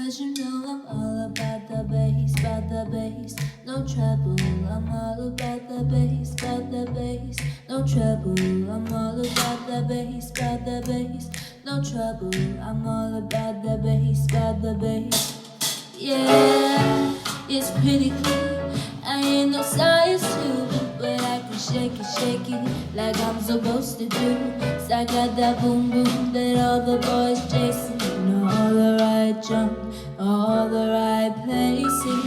Cause you know I'm all about the bass, no trouble. I'm all about the bass, no trouble. I'm all about the bass, no trouble. I'm all about the bass. Yeah, it's pretty clear. I ain't no size two, but I can shake it like I'm supposed to do. 'Cause I got that boom boom that all the boys chasing. All the right jump, all the right places.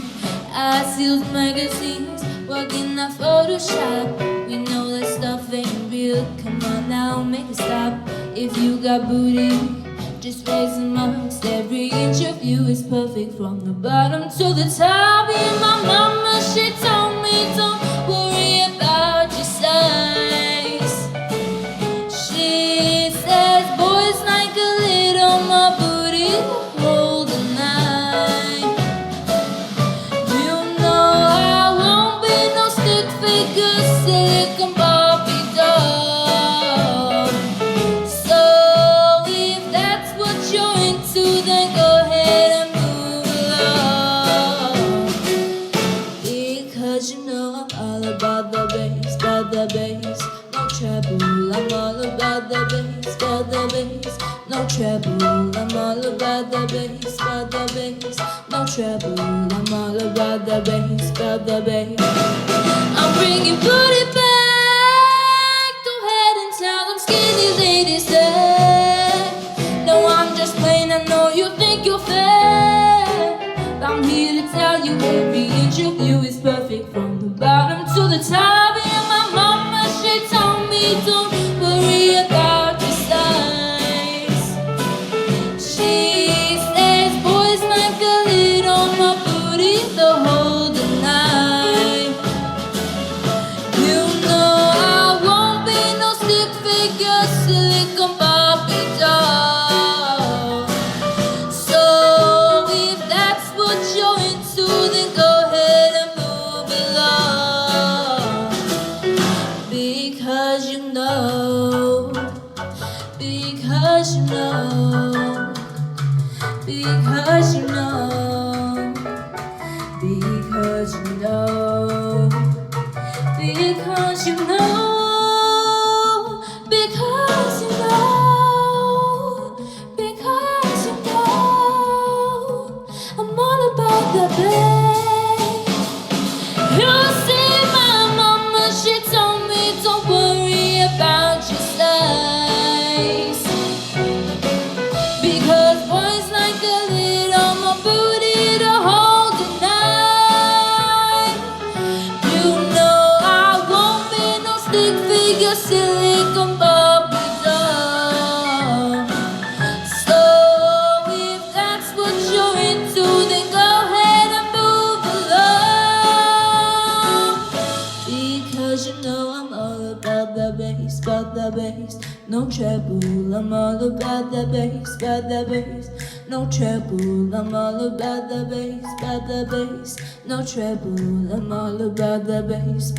I seals magazines, working that Photoshop. We know that stuff ain't real. Come on now, make it stop. If you got booty, just raise them up. 'Cause every inch of you is perfect from the bottom to the top. And my mama, she told me don't worry about your size. She says boys like a little more booty to hold the night. You know I won't be no stick figure, silicone Barbie doll. So if that's what you're into, then go ahead and move along. Because you know I'm all about the bass, no trouble. I'm all about the bass, no trouble. I'm all about the bass, no trouble. I'm all about the bass. I'm bringing booty back. Go ahead and tell them skinny ladies that. No, I'm just playing. I know you think you're fair. I'm here to tell you every inch of you is perfect from the bottom to the top. And my mama, she told me don't worry about your size. She says boys like a little more booty the whole night. You know I won't be no stick figure, silicone Barbie doll. So if that's what you're into, then go ahead and move along. Because you know, because you know, because you know, because you know, because you know, because you know, because you know, I'm all about the bass. You see, my mama, she told me don't worry about your size. Because boys like a little more booty to hold the night. You know I won't be no stick figure, silicone Barbie doll. So if that's what you're into, then go ahead and move along. Because you know I'm all about the bass, no trouble. I'm all about the bass, no trouble. I'm all about the bass, no trouble. I'm all about the bass.